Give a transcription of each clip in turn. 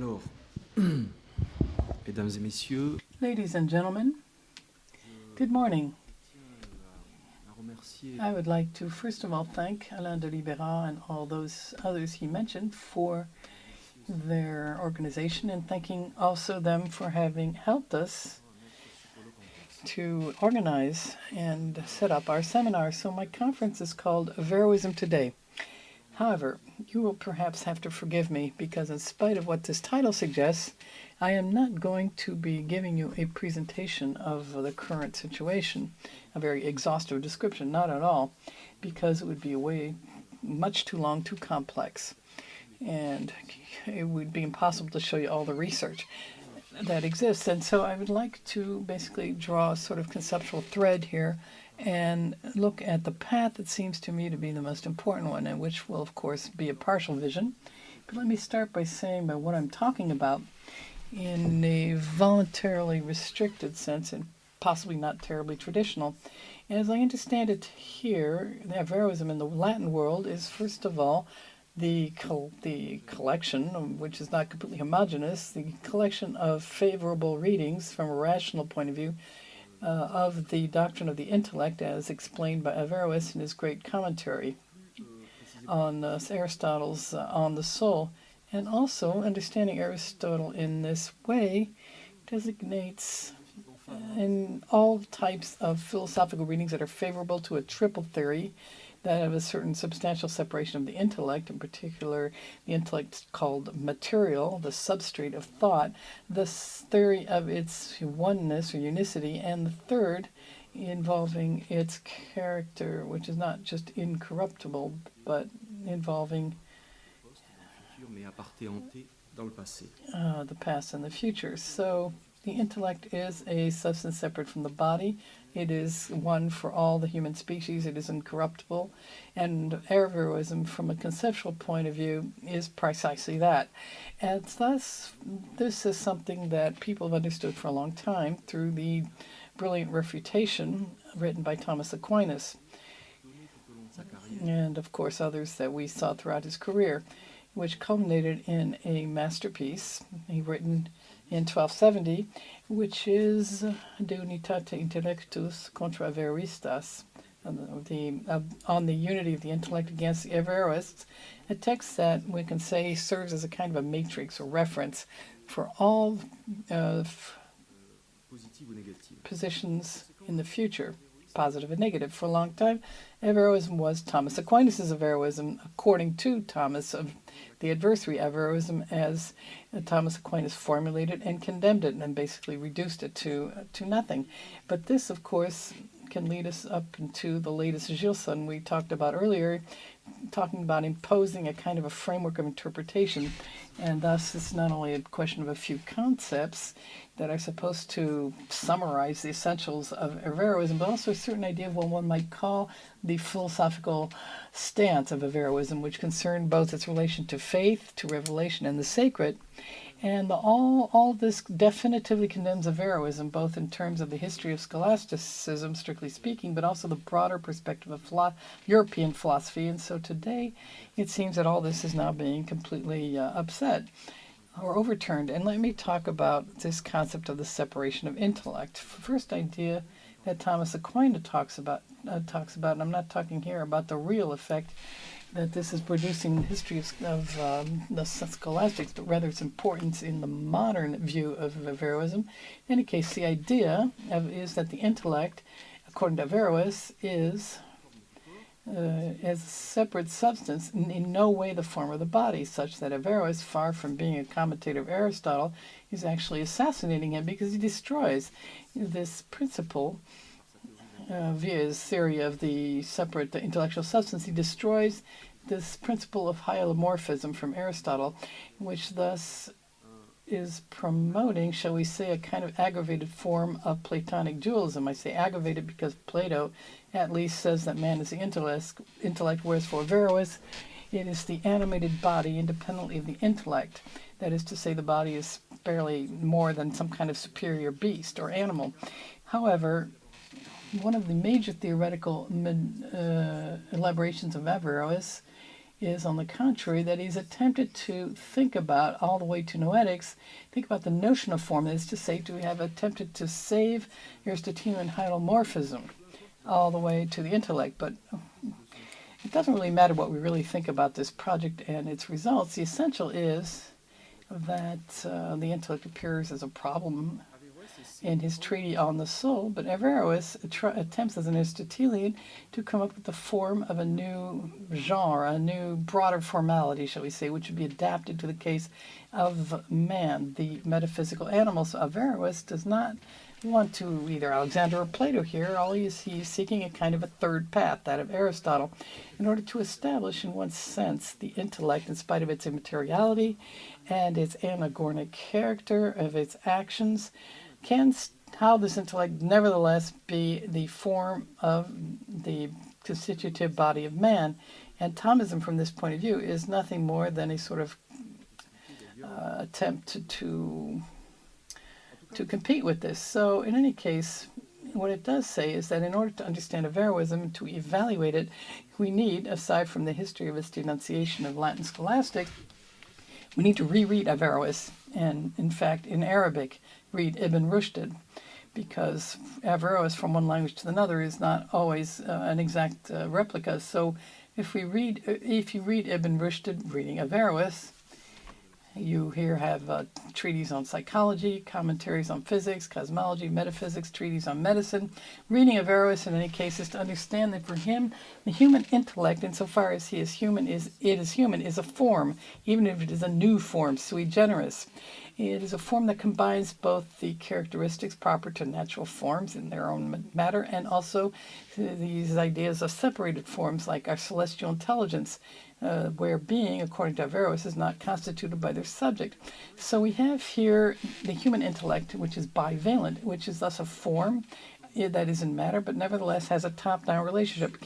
Alors, mesdames et messieurs, Ladies and gentlemen, good morning. I would like to first of all thank Alain de Libera and all those others he mentioned for their organization, and thanking also them for having helped us to organize and set up our seminar. So my conference is called Averroism Today. However, you will perhaps have to forgive me because in spite of what this title suggests, I am not going to be giving you a presentation of the current situation, a very exhaustive description, not at all, because it would be way much too long, too complex, and it would be impossible to show you all the research that exists. And so I would like to basically draw a sort of conceptual thread here and look at the path that seems to me to be the most important one, and which will, of course, be a partial vision. But let me start by saying by what I'm talking about in a voluntarily restricted sense and possibly not terribly traditional. As I understand it here, the Averroism in the Latin world is, first of all, the collection, which is not completely homogeneous, the collection of favorable readings from a rational point of view of the doctrine of the intellect as explained by Averroes in his great commentary on Aristotle's On the Soul. And also, understanding Aristotle in this way designates in all types of philosophical readings that are favorable to a triple theory that have a certain substantial separation of the intellect, in particular the intellect called material, the substrate of thought, the theory of its oneness or unicity, and the third involving its character, which is not just incorruptible, but involving the past and the future. So the intellect is a substance separate from the body. It is one for all the human species. It is incorruptible. And Averroism, from a conceptual point of view, is precisely that. And thus, this is something that people have understood for a long time through the brilliant refutation written by Thomas Aquinas, and of course others that we saw throughout his career, which culminated in a masterpiece he written in 1270, which is De Unitate Intellectus contra Averroistas, on the unity of the intellect against the Averroists, a text that we can say serves as a kind of a matrix or reference for all positions in the future, positive and negative. For a long time, Averroism was Thomas Aquinas' Averroism, according to Thomas of the adversary Averroism, as Thomas Aquinas formulated and condemned it and basically reduced it to nothing. But this, of course, can lead us up into the latest Gilson we talked about earlier, talking about imposing a kind of a framework of interpretation. And thus, it's not only a question of a few concepts that are supposed to summarize the essentials of Averroism, but also a certain idea of what one might call the philosophical stance of Averroism, which concerned both its relation to faith, to revelation, and the sacred. And all this definitively condemns Averroism, both in terms of the history of scholasticism, strictly speaking, but also the broader perspective of European philosophy. And so today, it seems that all this is now being completely upset or overturned. And let me talk about this concept of the separation of intellect. First idea that Thomas Aquinas talks about, and I'm not talking here about the real effect that this is producing in the history of the scholastics, but rather its importance in the modern view of Averroism. In any case, the idea is that the intellect, according to Averroes, is as a separate substance, in no way the form of the body, such that Averroes, far from being a commentator of Aristotle, is actually assassinating him because he destroys this principle via his theory of the intellectual substance. He destroys this principle of hyalomorphism from Aristotle, which thus is promoting, shall we say, a kind of aggravated form of Platonic dualism. I say aggravated because Plato at least says that man is the intellect, whereas for Averroes, it is the animated body independently of the intellect. That is to say, the body is barely more than some kind of superior beast or animal. However, one of the major theoretical elaborations of Averroes is, on the contrary, that he's attempted to think about, all the way to noetics, think about the notion of form, that is to say, to have attempted to save Aristotelian hylomorphism all the way to the intellect. But it doesn't really matter what we really think about this project and its results. The essential is that the intellect appears as a problem in his treatise on the soul, but Averroes attempts as an Aristotelian to come up with the form of a new genre, a new broader formality, shall we say, which would be adapted to the case of man, the metaphysical animal. So Averroes does not want to either Alexander or Plato here. He's seeking a kind of a third path, that of Aristotle, in order to establish in one sense the intellect, in spite of its immateriality and its anagornic character of its actions, how this intellect nevertheless be the form of the constitutive body of man. And Thomism, from this point of view, is nothing more than a sort of attempt to compete with this. So in any case, what it does say is that in order to understand Averroism, to evaluate it, we need, aside from the history of its denunciation of Latin scholastic, we need to reread Averroes, and in fact, in Arabic, read Ibn Rushd, because Averroes from one language to another is not always an exact replica. So if you read Ibn Rushd reading Averroes, you here have treatises on psychology, commentaries on physics, cosmology, metaphysics, treatises on medicine. Reading Averroes, in any case, is to understand that for him, the human intellect, insofar as it is human, is a form, even if it is a new form, sui generis. It is a form that combines both the characteristics proper to natural forms in their own matter, and also these ideas of separated forms like our celestial intelligence, where being, according to Averroes, is not constituted by their subject. So we have here the human intellect, which is bivalent, which is thus a form that is in matter, but nevertheless has a top-down relationship.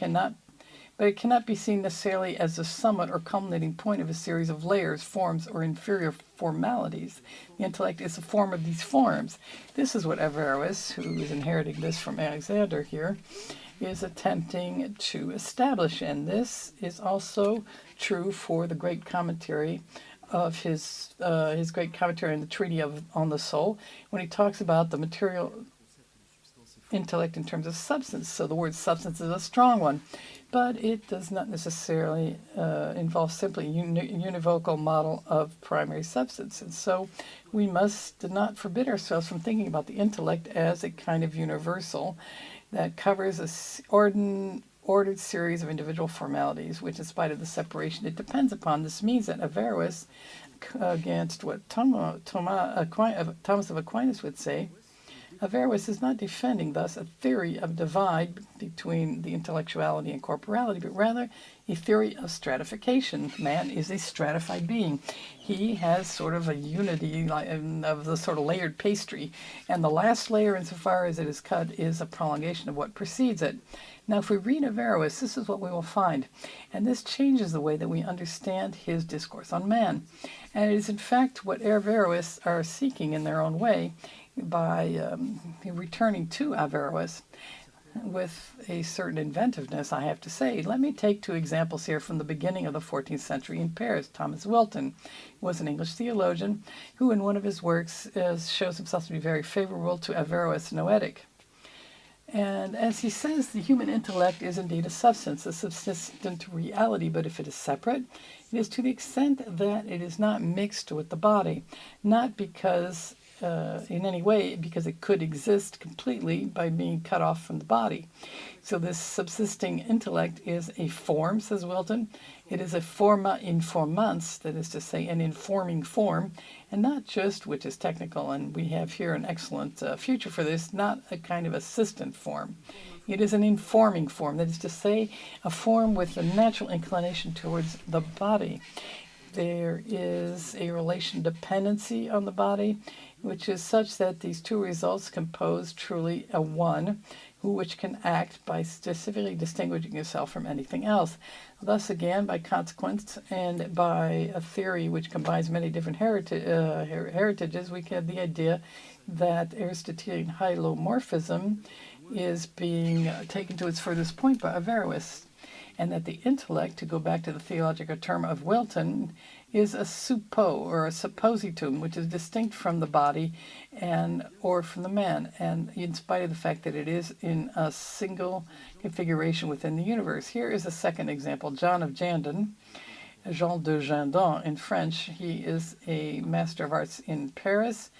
But it cannot be seen necessarily as the summit or culminating point of a series of layers, forms, or inferior formalities. The intellect is a form of these forms. This is what Averroes, who is inheriting this from Alexander here, is attempting to establish. And this is also true for the great commentary of his great commentary on the Treatise on the Soul, when he talks about the material intellect in terms of substance. So the word substance is a strong one, but it does not necessarily involve simply a univocal model of primary substance. And so we must not forbid ourselves from thinking about the intellect as a kind of universal that covers a ordered series of individual formalities, which, in spite of the separation it depends upon, this means that Averroes, against what Thomas of Aquinas would say, Averroes is not defending, thus, a theory of divide between the intellectuality and corporality, but rather a theory of stratification. Man is a stratified being. He has sort of a unity of the sort of layered pastry, and the last layer, insofar as it is cut, is a prolongation of what precedes it. Now, if we read Averroes, this is what we will find, and this changes the way that we understand his discourse on man. And it is, in fact, what Averroes are seeking in their own way, by returning to Averroes with a certain inventiveness, I have to say. Let me take two examples here from the beginning of the 14th century in Paris. Thomas Wilton was an English theologian who, in one of his works, shows himself to be very favorable to Averroes' noetic. And as he says, the human intellect is indeed a substance, a subsistent reality, but if it is separate, it is to the extent that it is not mixed with the body, not because in any way, because it could exist completely by being cut off from the body. So this subsisting intellect is a form, says Wilton. It is a forma informans, that is to say, an informing form, and not just, which is technical, and we have here an excellent future for this, not a kind of assistant form. It is an informing form, that is to say, a form with a natural inclination towards the body. There is a relation dependency on the body, which is such that these two results compose truly a one, which can act by specifically distinguishing itself from anything else. Thus, again, by consequence, and by a theory which combines many different heritages, we get the idea that Aristotelian hylomorphism is being taken to its furthest point by Averroes. and that the intellect, to go back to the theological term of Wilton, is a suppo, or a suppositum, which is distinct from the body or from the man, and in spite of the fact that it is in a single configuration within the universe. Here is a second example. Jean of Jandon, Jean de Jandon in French. He is a master of arts in Paris.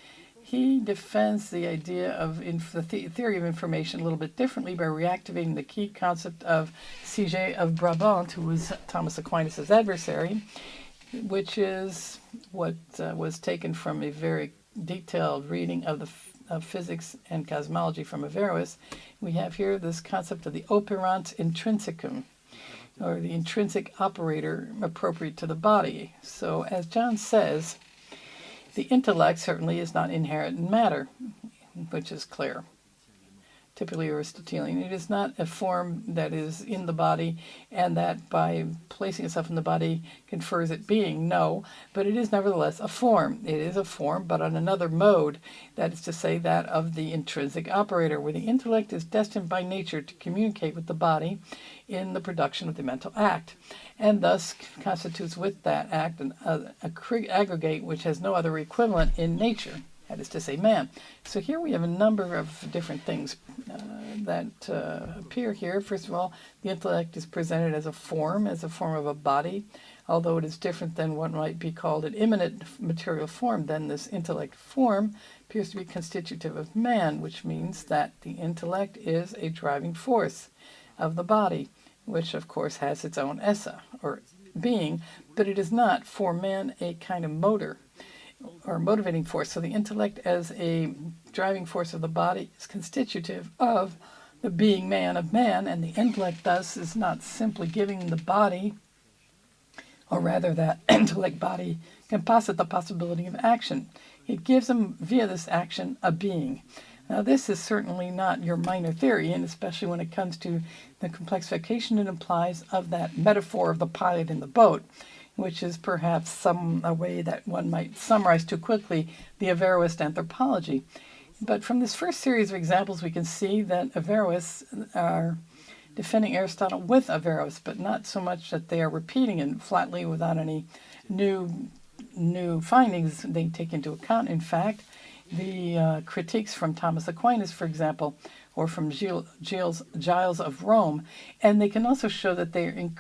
He defends the idea of the theory of information a little bit differently by reactivating the key concept of Sige of Brabant, who was Thomas Aquinas' adversary, which is what was taken from a very detailed reading of physics and cosmology from Averroes. We have here this concept of the operant intrinsicum, or the intrinsic operator appropriate to the body. So, as John says, the intellect certainly is not inherent in matter, which is clear. Typically Aristotelian. It is not a form that is in the body and that by placing itself in the body confers it being. No, but it is nevertheless a form. It is a form, but on another mode. That is to say, that of the intrinsic operator, where the intellect is destined by nature to communicate with the body in the production of the mental act, and thus constitutes with that act an aggregate which has no other equivalent in nature. That is to say, man. So here we have a number of different things that appear here. First of all, the intellect is presented as a form of a body, although it is different than what might be called an immanent material form. Then this intellect form appears to be constitutive of man, which means that the intellect is a driving force of the body, which of course has its own essa, or being, but it is not for man a kind of motor or motivating force. So the intellect as a driving force of the body is constitutive of the being man of man, and the intellect thus is not simply giving the body, or rather that intellect body composite, the possibility of action. It gives them via this action a being. Now this is certainly not your minor theory, and especially when it comes to the complexification it implies of that metaphor of the pilot in the boat, which is perhaps a way that one might summarize too quickly the Averroist anthropology. But from this first series of examples, we can see that Averroists are defending Aristotle with Averroes, but not so much that they are repeating it flatly without any new findings they take into account. In fact, the critiques from Thomas Aquinas, for example, or from Giles of Rome, and they can also show that they are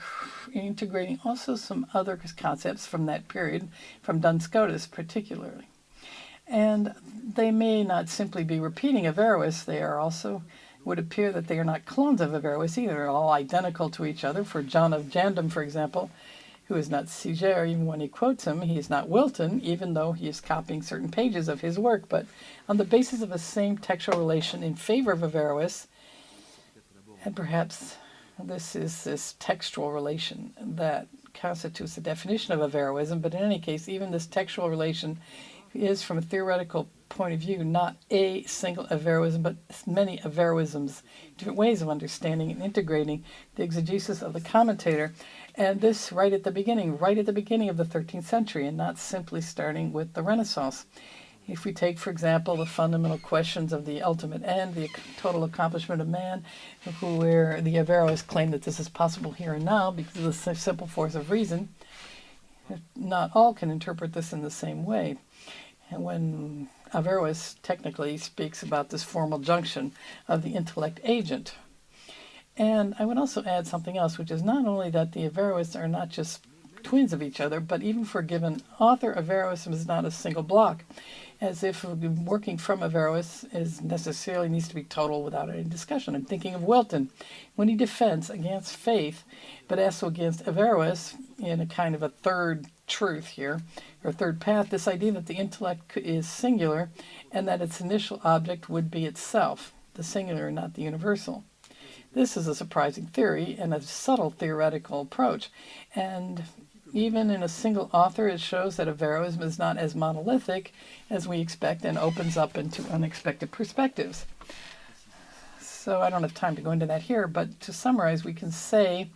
integrating also some other concepts from that period, from Duns Scotus particularly. And they may not simply be repeating Averroes, they are also, would appear that they are not clones of Averroes either, they're all identical to each other. For John of Jandam, for example, who is not Siger, even when he quotes him, he is not Wilton, even though he is copying certain pages of his work, but on the basis of a same textual relation in favor of Averroes, and perhaps this is this textual relation that constitutes the definition of Averroism, but in any case, even this textual relation is, from a theoretical point of view, not a single Averroism, but many Averroisms, different ways of understanding and integrating the exegesis of the commentator, and this right at the beginning of the 13th century, and not simply starting with the Renaissance. If we take, for example, the fundamental questions of the ultimate end, the total accomplishment of man, where the Averroists claim that this is possible here and now because of the simple force of reason, not all can interpret this in the same way. And when Averroes technically speaks about this formal junction of the intellect agent. And I would also add something else, which is not only that the Averroists are not just twins of each other, but even for a given author, Averroism is not a single block, as if working from Averroes necessarily needs to be total without any discussion. I'm thinking of Wilton, when he defends against faith, but also against Averroes in a kind of a third truth here, or third path, this idea that the intellect is singular and that its initial object would be itself, the singular, not the universal. This is a surprising theory and a subtle theoretical approach, and even in a single author, it shows that Averroism is not as monolithic as we expect and opens up into unexpected perspectives. So I don't have time to go into that here, but to summarize, we can say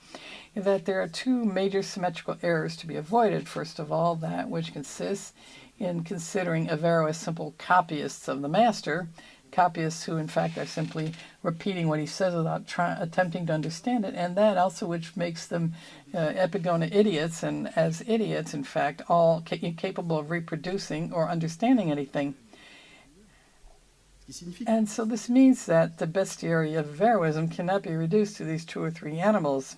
that there are two major symmetrical errors to be avoided. First of all, that which consists in considering Averroes simple copyists of the master, copyists who in fact are simply repeating what he says without attempting to understand it, and that also which makes them epigona idiots, and as idiots in fact all incapable of reproducing or understanding anything. And so this means that the bestiary of Averroism cannot be reduced to these 2 or 3 animals.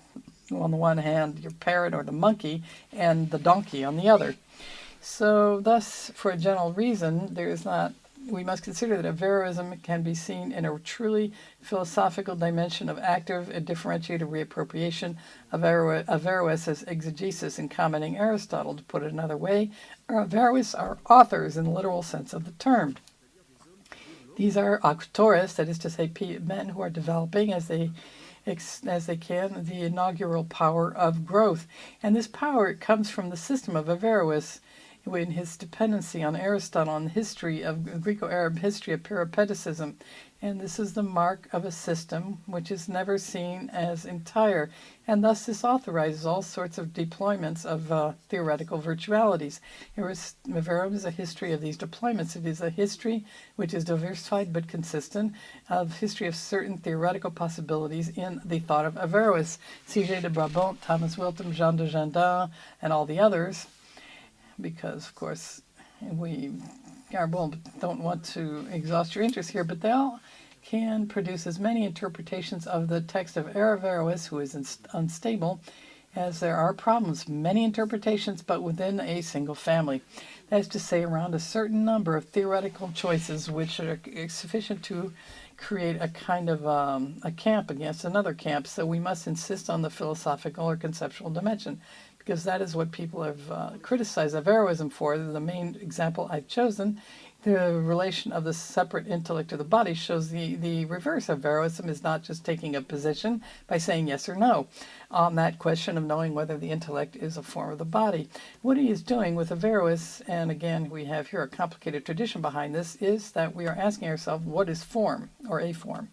On the one hand, your parrot or the monkey, and the donkey on the other. So thus, for a general reason, we must consider that Averroism can be seen in a truly philosophical dimension of active and differentiated reappropriation of Averroes as exegesis in commenting Aristotle. To put it another way, Averroes are authors in the literal sense of the term. These are autores, that is to say, men who are developing as they can the inaugural power of growth. And this power comes from the system of Averroes in his dependency on Aristotle on the history of Greco-Arab history of peripeticism. And this is the mark of a system which is never seen as entire. And thus this authorizes all sorts of deployments of theoretical virtualities. Averroism is a history of these deployments. It is a history which is diversified but consistent, of history of certain theoretical possibilities in the thought of Averroes. C.J. de Brabant, Thomas Wilton, Jean de Gendin, and all the others, because, of course, we don't want to exhaust your interest here, but they all can produce as many interpretations of the text of Averroes, who is unstable, as there are problems. Many interpretations, but within a single family. That is to say, around a certain number of theoretical choices which are sufficient to create a kind of a camp against another camp. So we must insist on the philosophical or conceptual dimension, because that is what people have criticized Averroism for. The main example I've chosen, the relation of the separate intellect to the body, shows the reverse. Averroism is not just taking a position by saying yes or no on that question of knowing whether the intellect is a form of the body. What he is doing with Averroes, and again we have here a complicated tradition behind this, is that we are asking ourselves, what is form, or a form?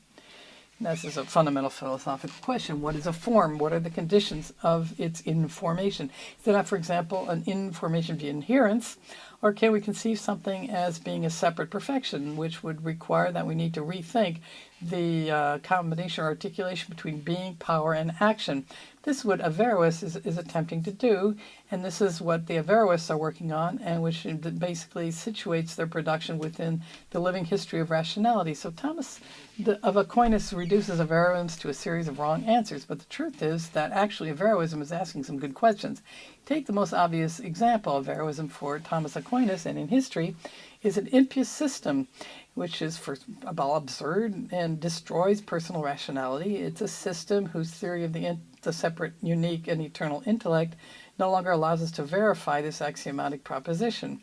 This is a fundamental philosophical question. What is a form? What are the conditions of its information? Is it not, for example, an information via inherence, or can we conceive something as being a separate perfection, which would require that we need to rethink the combination or articulation between being, power, and action? This is what Averroes is attempting to do, and this is what the Averroists are working on, and which basically situates their production within the living history of rationality. So Thomas of Aquinas reduces Averroism to a series of wrong answers, but the truth is that actually Averroism is asking some good questions. Take the most obvious example of Averroism for Thomas Aquinas, and in history, is an impious system, which is first of all absurd and destroys personal rationality. It's a system whose theory of the separate, unique, and eternal intellect no longer allows us to verify this axiomatic proposition,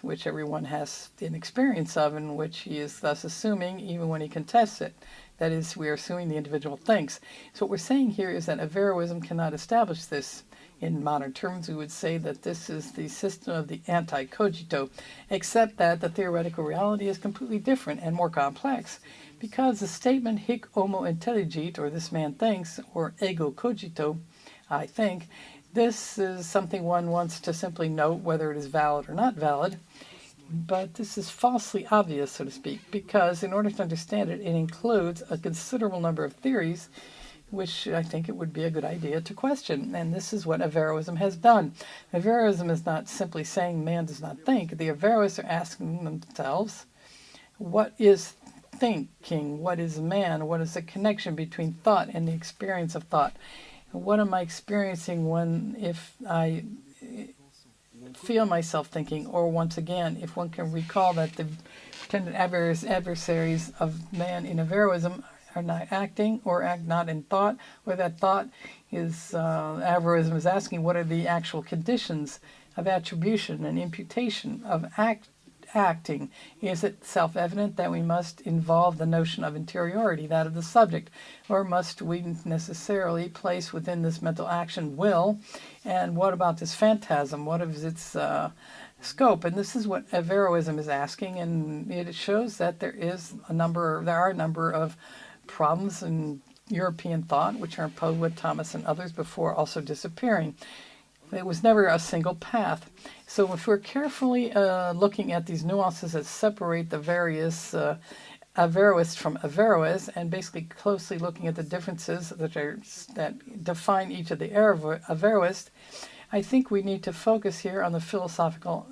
which everyone has an experience of, and which he is thus assuming even when he contests it. That is, we are assuming the individual thinks. So what we're saying here is that Averroism cannot establish this. In modern terms, we would say that this is the system of the anti-cogito, except that the theoretical reality is completely different and more complex, because the statement hic homo intelligit, or this man thinks, or ego cogito, I think, this is something one wants to simply note whether it is valid or not valid. But this is falsely obvious, so to speak, because in order to understand it, it includes a considerable number of theories which I think it would be a good idea to question. And this is what Averroism has done. Averroism is not simply saying man does not think. The Averroists are asking themselves, what is thinking? What is man? What is the connection between thought and the experience of thought? What am I experiencing if I feel myself thinking? Or once again, if one can recall that the pretended adversaries of man in Averroism are not acting or act not in thought, or that thought is, Averroism is asking, what are the actual conditions of attribution and imputation of acting? Is it self-evident that we must involve the notion of interiority, that of the subject, or must we necessarily place within this mental action will? And what about this phantasm? What is its scope? And this is what Averroism is asking, and it shows that there are a number of problems in European thought which are imposed with Thomas and others before also disappearing. It was never a single path. So if we're carefully looking at these nuances that separate the various Averroist from Averroes, and basically closely looking at the differences that define each of the Averroists, I think we need to focus here on the philosophical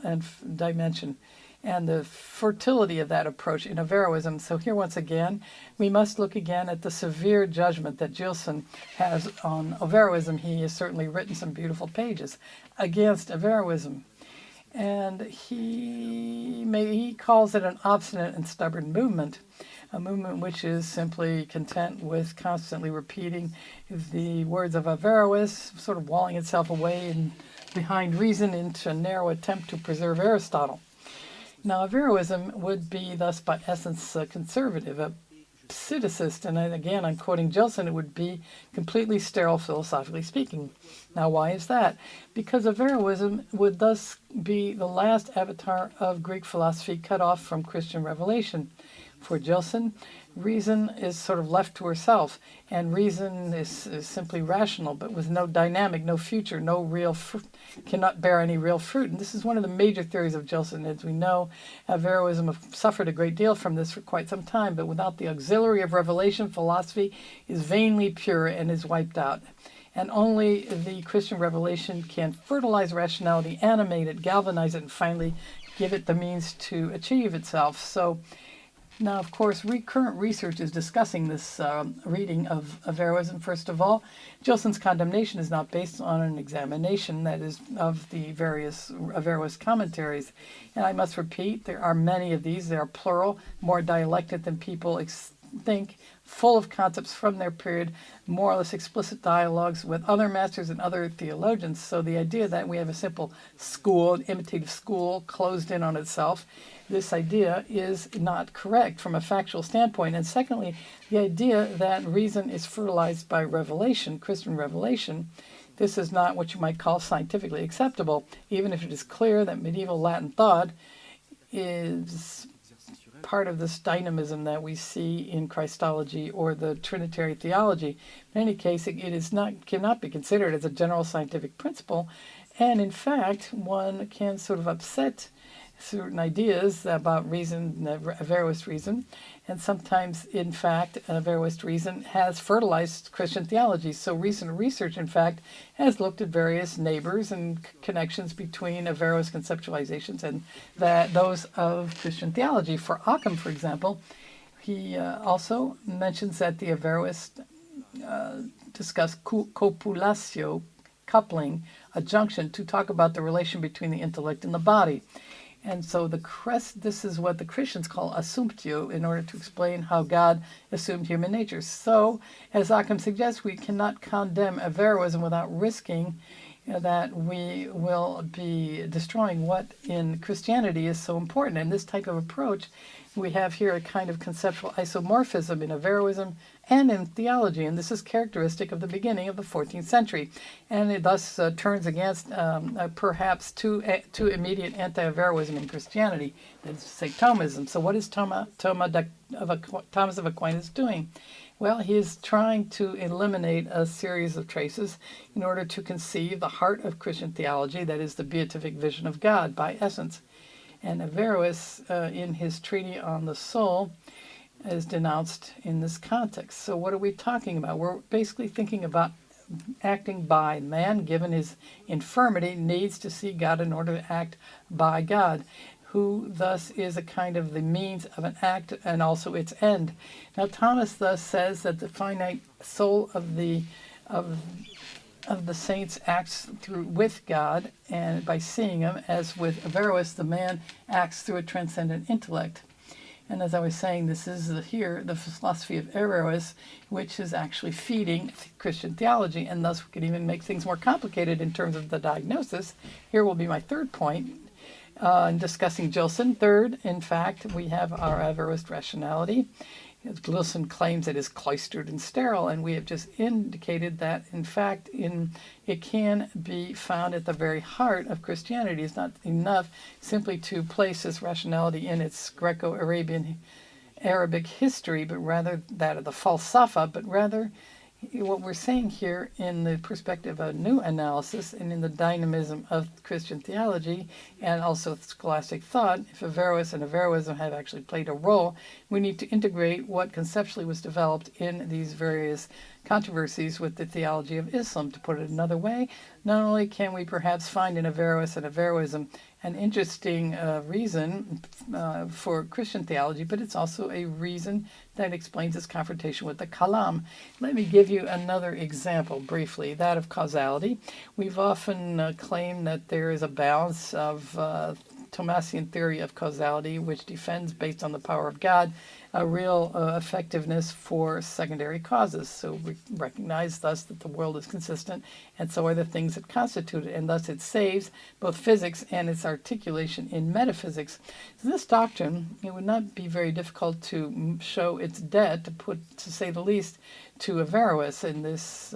dimension and the fertility of that approach in Averroism. So here once again, we must look again at the severe judgment that Gilson has on Averroism. He has certainly written some beautiful pages against Averroism. And he calls it an obstinate and stubborn movement, a movement which is simply content with constantly repeating the words of Averroes, sort of walling itself away and behind reason into a narrow attempt to preserve Aristotle. Now, Averroism would be thus by essence conservative, a pseudocist, and again, I'm quoting Gilson, it would be completely sterile philosophically speaking. Now, why is that? Because Averroism would thus be the last avatar of Greek philosophy cut off from Christian revelation. For Gilson, reason is sort of left to herself, and reason is simply rational, but with no dynamic, no future, no real cannot bear any real fruit. And this is one of the major theories of Gilson. As we know, Averroism suffered a great deal from this for quite some time, but without the auxiliary of revelation, philosophy is vainly pure and is wiped out. And only the Christian revelation can fertilize rationality, animate it, galvanize it, and finally give it the means to achieve itself. So now, of course, current research is discussing this reading of Averroism. First of all, Gilson's condemnation is not based on an examination, that is, of the various Averroist commentaries. And I must repeat, there are many of these. They are plural, more dialectic than people think, full of concepts from their period, more or less explicit dialogues with other masters and other theologians. So the idea that we have a simple school, an imitative school, closed in on itself, this idea is not correct from a factual standpoint. And secondly, the idea that reason is fertilized by revelation, Christian revelation, this is not what you might call scientifically acceptable, even if it is clear that medieval Latin thought is part of this dynamism that we see in Christology or the Trinitarian theology. In any case, cannot be considered as a general scientific principle, and in fact, one can sort of upset certain ideas about reason, Averroist reason, and sometimes, in fact, Averroist reason has fertilized Christian theology. So recent research, in fact, has looked at various neighbors and connections between Averroist conceptualizations and those of Christian theology. For Occam, for example, he also mentions that the Averroists discuss copulatio, coupling, a junction, to talk about the relation between the intellect and the body. And so this is what the Christians call assumptio, in order to explain how God assumed human nature. So, as Occam suggests, we cannot condemn Averroism without risking that we will be destroying what in Christianity is so important. And this type of approach, we have here a kind of conceptual isomorphism in Averroism and in theology, and this is characteristic of the beginning of the 14th century. And it thus turns against perhaps too immediate anti-Averroism in Christianity, that is to say Thomism. So what is Thomas of Aquinas doing? Well, he is trying to eliminate a series of traces in order to conceive the heart of Christian theology, that is the beatific vision of God by essence. And Averroes, in his treatise on the soul, is denounced in this context. So what are we talking about? We're basically thinking about acting by man, given his infirmity, needs to see God in order to act by God, who thus is a kind of the means of an act and also its end. Now Thomas thus says that the finite soul of the saints acts with God and by seeing him, as with Averroes, the man acts through a transcendent intellect. And as I was saying, this is the philosophy of Averroes, which is actually feeding Christian theology, and thus we could even make things more complicated in terms of the diagnosis. Here will be my third point in discussing Gilson. Third, in fact, we have our Averroist rationality. Gilson claims it is cloistered and sterile, and we have just indicated that, in fact, it can be found at the very heart of Christianity. It's not enough simply to place this rationality in its Greco-Arabian Arabic history, but rather that of the falsafa, but rather what we're saying here in the perspective of new analysis and in the dynamism of Christian theology and also scholastic thought, if Averroes and Averroism have actually played a role, we need to integrate what conceptually was developed in these various controversies with the theology of Islam. To put it another way, not only can we perhaps find in Averroes and Averroism an interesting reason for Christian theology, but it's also a reason that explains its confrontation with the Kalam. Let me give you another example briefly, that of causality. We've often claimed that there is a balance of Thomasian theory of causality, which defends, based on the power of God, a real effectiveness for secondary causes. So we recognize thus that the world is consistent, and so are the things that constitute it, and thus it saves both physics and its articulation in metaphysics. So this doctrine, it would not be very difficult to show its debt, to say the least, to Averroes in this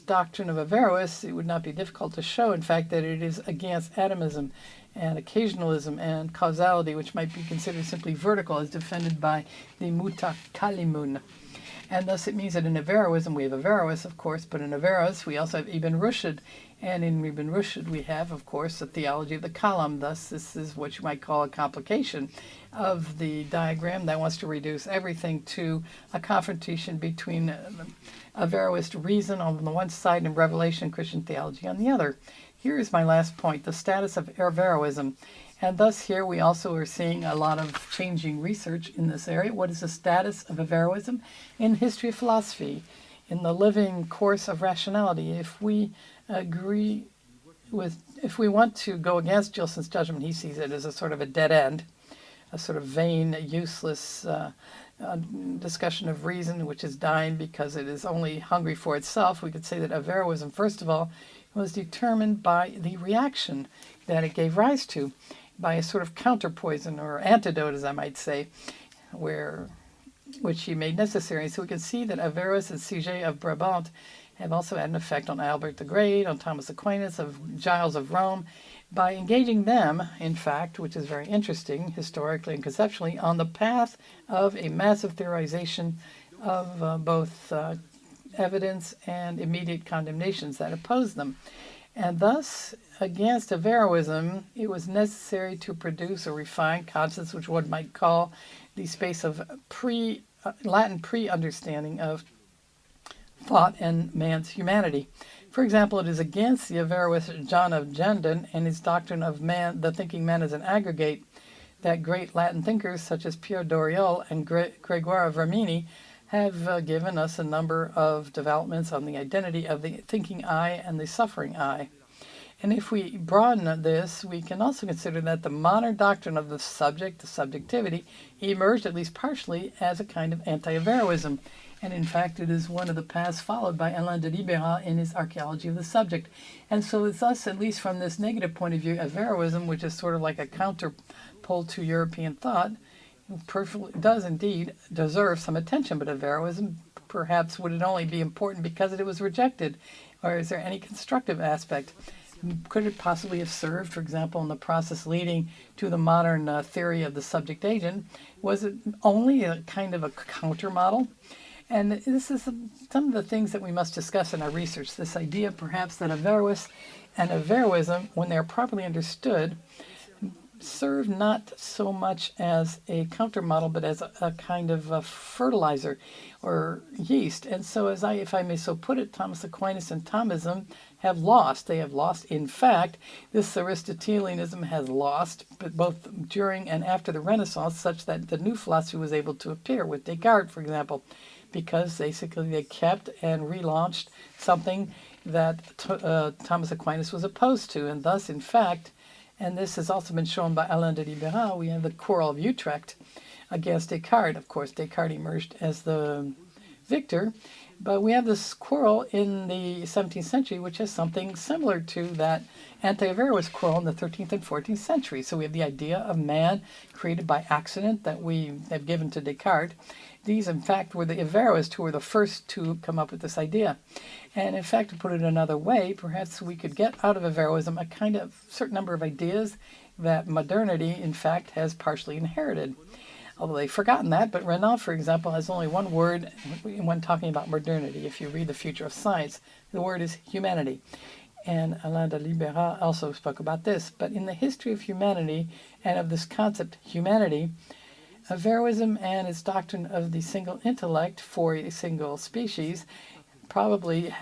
doctrine of Averroes. It would not be difficult to show, in fact, that it is against atomism and occasionalism and causality, which might be considered simply vertical, as defended by the Mutakalimun. And thus it means that in Averroism, we have Averroes, of course, but in Averroes we also have Ibn Rushd, and in Ibn Rushd we have, of course, the theology of the Kalam. Thus this is what you might call a complication of the diagram that wants to reduce everything to a confrontation between Averroist reason on the one side and revelation Christian theology on the other. Here is my last point, the status of Averroism. And thus here we also are seeing a lot of changing research in this area. What is the status of Averroism in history of philosophy, in the living course of rationality? If we want to go against Gilson's judgment, he sees it as a sort of a dead end, a sort of vain, useless discussion of reason, which is dying because it is only hungry for itself. We could say that Averroism, first of all, was determined by the reaction that it gave rise to, by a sort of counterpoison or antidote, as I might say, which he made necessary. So we can see that Averroes and Sige of Brabant have also had an effect on Albert the Great, on Thomas Aquinas, of Giles of Rome, by engaging them, in fact, which is very interesting historically and conceptually, on the path of a massive theorization of both evidence and immediate condemnations that oppose them. And thus, against Averroism, it was necessary to produce a refined conscience, which one might call the space of Latin pre-understanding of thought and man's humanity. For example, it is against the Averroist John of Gendon and his doctrine of man, the thinking man as an aggregate, that great Latin thinkers such as Pierre Doriol and Gregoire of Rimini have given us a number of developments on the identity of the thinking I and the suffering I. And if we broaden this, we can also consider that the modern doctrine of the subject, the subjectivity, emerged at least partially as a kind of anti-Averroism. And in fact, it is one of the paths followed by Alain de Libéral in his Archaeology of the Subject. And so it's thus, at least from this negative point of view, Averroism, which is sort of like a counterpole to European thought, does indeed deserve some attention. But Averroism, perhaps, would it only be important because it was rejected? Or is there any constructive aspect? Could it possibly have served, for example, in the process leading to the modern theory of the subject agent? Was it only a kind of a counter model? And this is some of the things that we must discuss in our research, this idea perhaps that Averroes and Averroism, when they're properly understood, serve not so much as a counter model, but as a kind of a fertilizer or yeast. And so if I may so put it, Thomas Aquinas and Thomism have lost. They have lost. In fact, this Aristotelianism has lost, but both during and after the Renaissance, such that the new philosophy was able to appear with Descartes, for example, because basically they kept and relaunched something that Thomas Aquinas was opposed to. And thus, in fact, and this has also been shown by Alain de Libéral, we have the Quarrel of Utrecht against Descartes. Of course, Descartes emerged as the victor, but we have this quarrel in the 17th century, which is something similar to that anti-Averroist quarrel in the 13th and 14th century. So we have the idea of man created by accident that we have given to Descartes. These, in fact, were the Averroists who were the first to come up with this idea. And in fact, to put it another way, perhaps we could get out of Averroism a kind of certain number of ideas that modernity, in fact, has partially inherited. although they've forgotten that. But Renan, for example, has only one word when talking about modernity. If you read The Future of Science, the word is humanity. And Alain de Libera also spoke about this. But in the history of humanity and of this concept, humanity, Averroism and its doctrine of the single intellect for a single species probably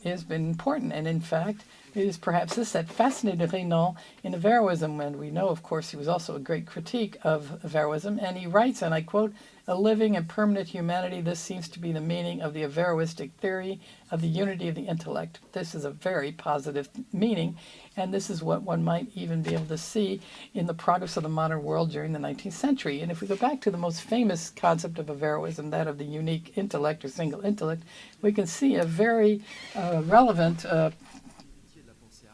has been important. And in fact, it is perhaps this that fascinated Renan in Averroism. And we know, of course, he was also a great critique of Averroism. And he writes, and I quote, "A living and permanent humanity, this seems to be the meaning of the Averroistic theory of the unity of the intellect." This is a very positive meaning, and this is what one might even be able to see in the progress of the modern world during the 19th century. And if we go back to the most famous concept of Averroism, that of the unique intellect or single intellect, we can see a very relevant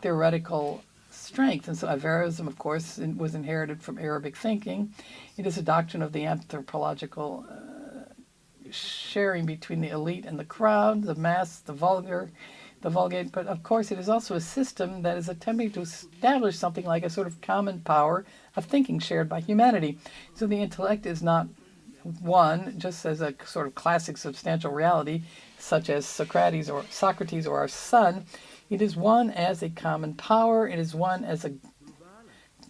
theoretical strength. And so Averroism, of course, was inherited from Arabic thinking. It is a doctrine of the anthropological sharing between the elite and the crowd, the mass, the vulgate. But of course, it is also a system that is attempting to establish something like a sort of common power of thinking shared by humanity. So the intellect is not one just as a sort of classic substantial reality, such as Socrates or our sun. It is one as a common power. It is one as a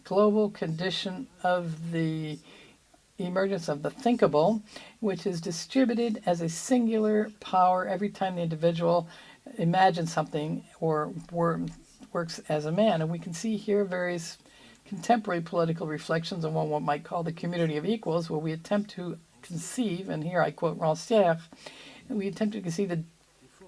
global condition of the emergence of the thinkable, which is distributed as a singular power every time the individual imagines something or works as a man. And we can see here various contemporary political reflections on what one might call the community of equals, where we attempt to conceive, and here I quote Rancière, we attempt to conceive the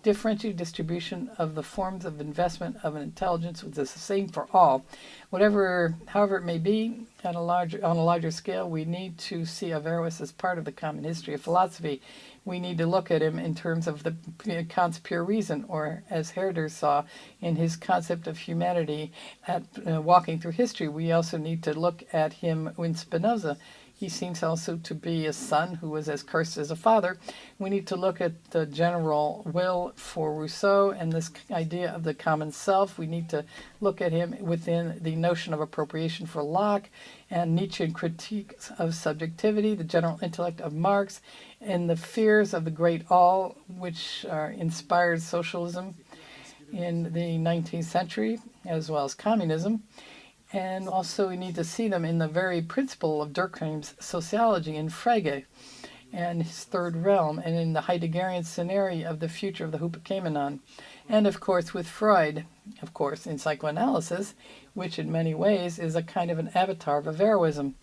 differentiated distribution of the forms of investment of an intelligence which is the same for all. However it may be, on a larger scale, we need to see Averroes as part of the common history of philosophy. We need to look at him in terms of Kant's pure reason, or as Herder saw in his concept of humanity at walking through history. We also need to look at him in Spinoza. He seems also to be a son who was as cursed as a father. We need to look at the general will for Rousseau and this idea of the common self. We need to look at him within the notion of appropriation for Locke and Nietzschean critique of subjectivity, the general intellect of Marx, and the fears of the great all, which inspired socialism in the 19th century, as well as communism. And also we need to see them in the very principle of Durkheim's sociology in Frege and his third realm, and in the Heideggerian scenario of the future of the Hypokemenon. And of course with Freud, of course, in psychoanalysis, which in many ways is a kind of an avatar of Averroism.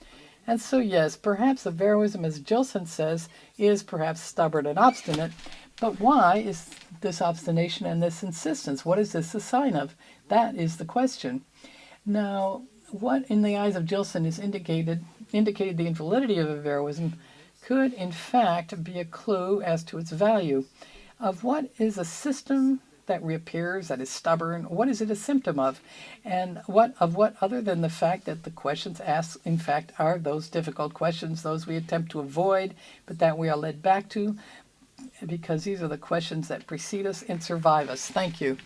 And so yes, perhaps Averroism, as Gilson says, is perhaps stubborn and obstinate, but why is this obstination and this insistence? What is this a sign of? That is the question. Now, what in the eyes of Gilson is indicated the invalidity of Averroism could in fact be a clue as to its value. Of what is a system that reappears, that is stubborn, what is it a symptom of? And what other than the fact that the questions asked, in fact, are those difficult questions, those we attempt to avoid, but that we are led back to, because these are the questions that precede us and survive us. Thank you.